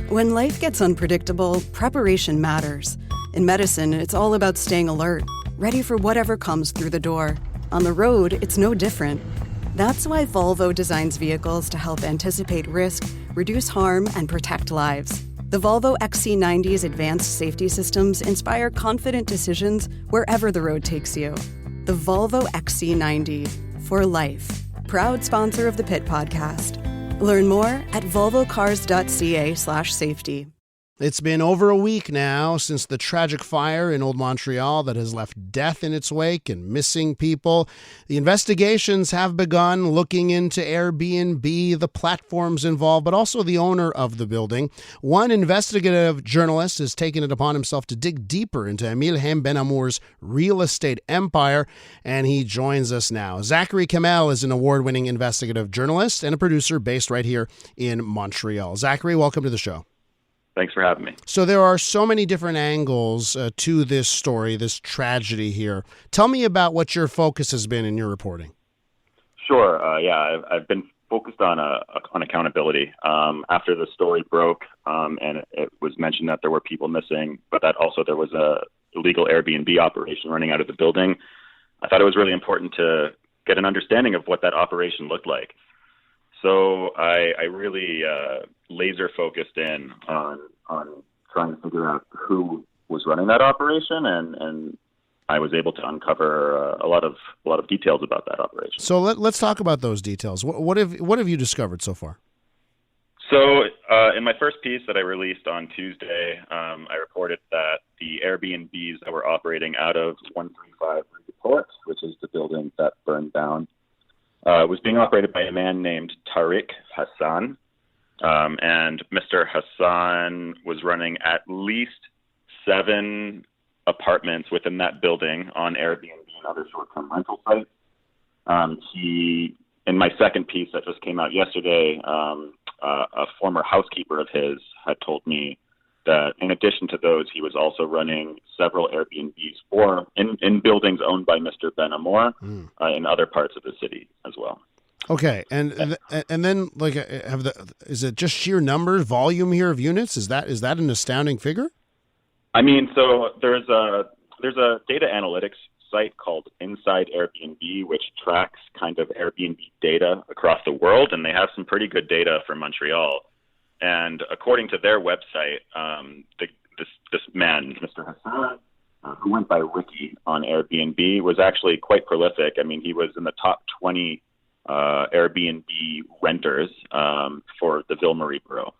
When life gets unpredictable, preparation matters. In medicine, it's all about staying alert, ready for whatever comes through the door. On the road, it's no different. That's why Volvo designs vehicles to help anticipate risk, reduce harm, and protect lives. The Volvo XC90's advanced safety systems inspire confident decisions wherever the road takes you. The Volvo XC90, for life. Proud sponsor of the Pit Podcast. Learn more at volvocars.ca/safety. It's been over a week now since the tragic fire in Old Montreal that has left death in its wake and missing people. The investigations have begun looking into Airbnb, the platforms involved, but also the owner of the building. One investigative journalist has taken it upon himself to dig deeper into Emile-Haim Benamor's real estate empire, and he joins us now. Zackary Kamel is an award-winning investigative journalist and a producer based right here in Montreal. Zackary, welcome to the show. Thanks for having me. So there are so many different angles to this story, this tragedy here. Tell me about what your focus has been in your reporting. Sure. I've been focused on accountability. After the story broke, and it was mentioned that there were people missing, but that also there was a illegal Airbnb operation running out of the building. I thought it was really important to get an understanding of what that operation looked like. So I really laser focused in on trying to figure out who was running that operation, and I was able to uncover a lot of details about that operation. So let's talk about those details. What have you discovered so far? So in my first piece that I released on Tuesday, I reported that the Airbnbs that were operating out of 135 Report, which is the building that burned down, was being operated by a man named Tariq Hassan. And Mr. Hassan was running at least 7 apartments within that building on Airbnb and other short-term rental sites. In my second piece that just came out yesterday, a former housekeeper of his had told me that in addition to those, he was also running several Airbnbs in buildings owned by Mr. Benamor in other parts of the city as well. Okay, and then is it just sheer numbers, volume here of units? Is that an astounding figure? I mean, so there's a data analytics site called Inside Airbnb, which tracks kind of Airbnb data across the world, and they have some pretty good data for Montreal. And according to their website, this man, Mr. Hassan, who went by Ricky on Airbnb, was actually quite prolific. I mean, he was in the top 20 Airbnb renters for the Ville-Marie borough.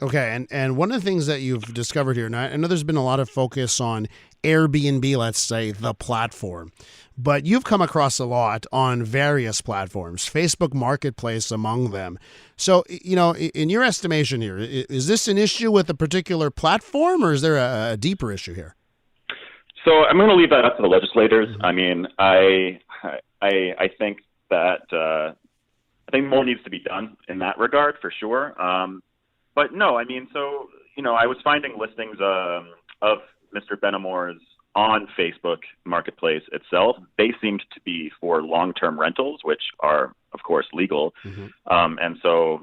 Okay, and one of the things that you've discovered here, and I know there's been a lot of focus on Airbnb, let's say, the platform, but you've come across a lot on various platforms, Facebook Marketplace among them. So, in your estimation here, is this an issue with a particular platform, or is there a deeper issue here? So I'm going to leave that up to the legislators. I mean, I think that I think more needs to be done in that regard for sure. But no, I mean, so, I was finding listings of Mr. Benamor's on Facebook Marketplace itself. They seemed to be for long-term rentals, which are, of course, legal. And so,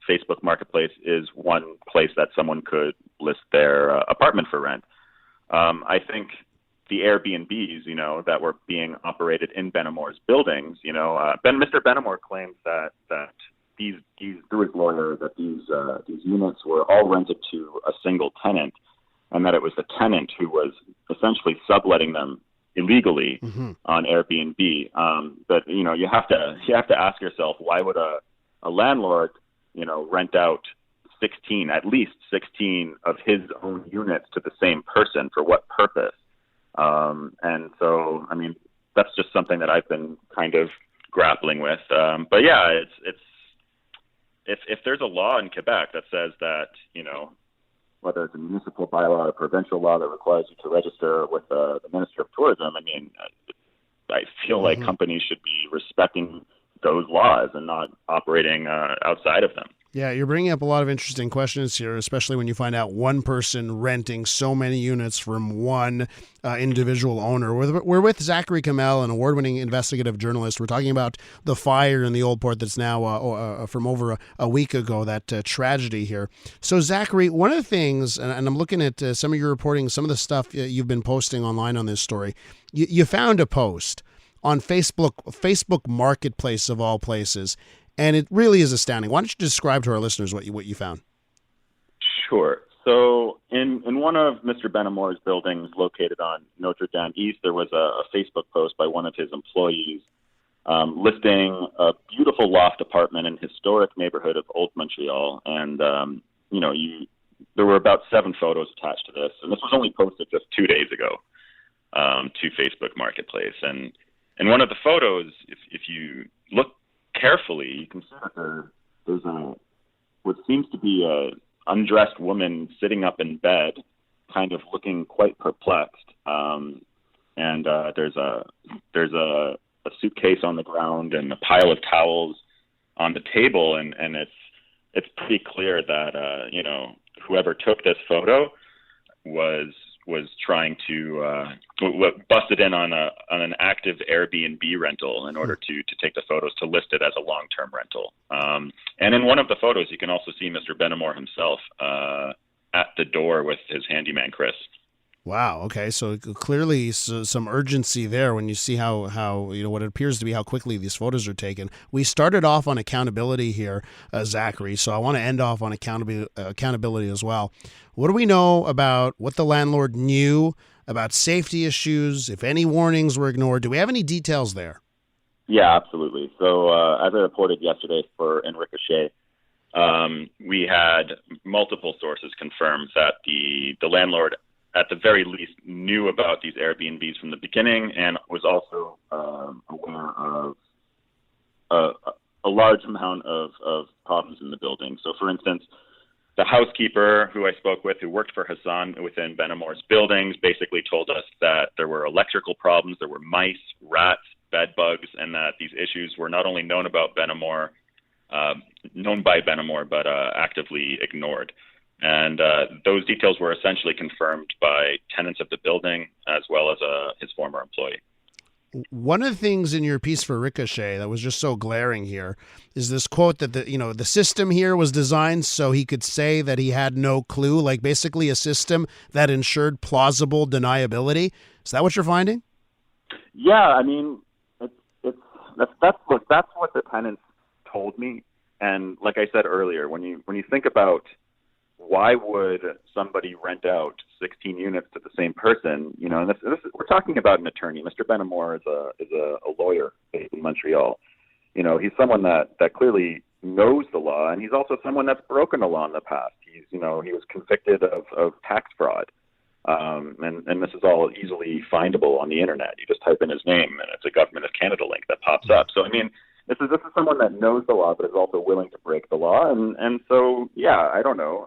Facebook Marketplace is one place that someone could list their apartment for rent. I think the Airbnbs, that were being operated in Benamor's buildings, Mr. Benamor claims that these through his lawyer that these units were all rented to a single tenant, and that it was the tenant who was essentially subletting them illegally on Airbnb. But you have to ask yourself, why would a landlord rent out at least 16 of his own units to the same person? For what purpose? And so, I mean, that's just something that I've been kind of grappling with. But yeah, it's if there's a law in Quebec that says that, whether it's a municipal bylaw or a provincial law that requires you to register with the Minister of Tourism, I mean, I feel like companies should be respecting those laws and not operating outside of them. Yeah, you're bringing up a lot of interesting questions here, especially when you find out one person renting so many units from one individual owner. We're with Zackary Kamel, an award-winning investigative journalist. We're talking about the fire in the Old Port that's now from over a week ago, that tragedy here. So, Zackary, one of the things, and I'm looking at some of your reporting, some of the stuff you've been posting online on this story, you found a post on Facebook Marketplace of all places, and it really is astounding. Why don't you describe to our listeners what you found? Sure. So in one of Mr. Benamor's buildings located on Notre Dame East, there was a Facebook post by one of his employees listing a beautiful loft apartment in historic neighborhood of Old Montreal. And, there were about 7 photos attached to this. And this was only posted just 2 days ago to Facebook Marketplace. And in one of the photos, if you look carefully, you can see that there's what seems to be a undressed woman sitting up in bed, kind of looking quite perplexed. And there's a suitcase on the ground and a pile of towels on the table, and it's pretty clear that whoever took this photo was trying to busted in on an active Airbnb rental in order to take the photos to list it as a long-term rental. And in one of the photos, you can also see Mr. Benamor himself at the door with his handyman, Chris. Wow. Okay. So clearly some urgency there when you see how what it appears to be how quickly these photos are taken. We started off on accountability here, Zackary. So I want to end off on accountability as well. What do we know about what the landlord knew about safety issues? If any warnings were ignored, do we have any details there? Yeah, absolutely. So as I reported yesterday in Ricochet, we had multiple sources confirm that the landlord at the very least knew about these Airbnbs from the beginning and was also aware of a large amount of problems in the building. So, for instance, the housekeeper who I spoke with, who worked for Hassan within Benamor's buildings, basically told us that there were electrical problems, there were mice, rats, bed bugs, and that these issues were not only known by Benamor, but actively ignored. And those details were essentially confirmed by tenants of the building as well as his former employee. One of the things in your piece for Ricochet that was just so glaring here is this quote that the system here was designed so he could say that he had no clue, like basically a system that ensured plausible deniability. Is that what you're finding? Yeah, I mean, that's what the tenants told me. And like I said earlier, when you think about why would somebody rent out 16 units to the same person? And we're talking about an attorney. Mr. Benamor is a lawyer based in Montreal. He's someone that clearly knows the law, and he's also someone that's broken the law in the past. He was convicted of tax fraud. And this is all easily findable on the internet. You just type in his name, and it's a Government of Canada link that pops up. So, I mean, this is someone that knows the law, but is also willing to break the law. And so, yeah, I don't know.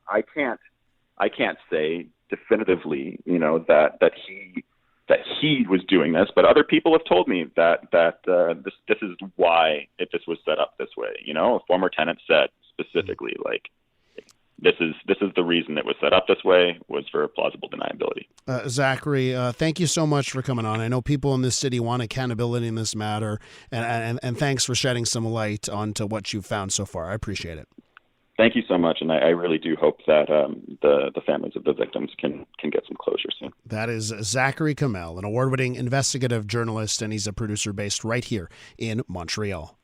I can't say definitively, that he was doing this, but other people have told me that this is why this was set up this way. A former tenant said specifically, like, this is the reason it was set up this way, was for plausible deniability. Zackary, thank you so much for coming on. I know people in this city want accountability in this matter, and thanks for shedding some light onto what you've found so far. I appreciate it. Thank you so much, and I really do hope that the families of the victims can get some closure soon. That is Zackary Kamel, an award-winning investigative journalist, and he's a producer based right here in Montreal.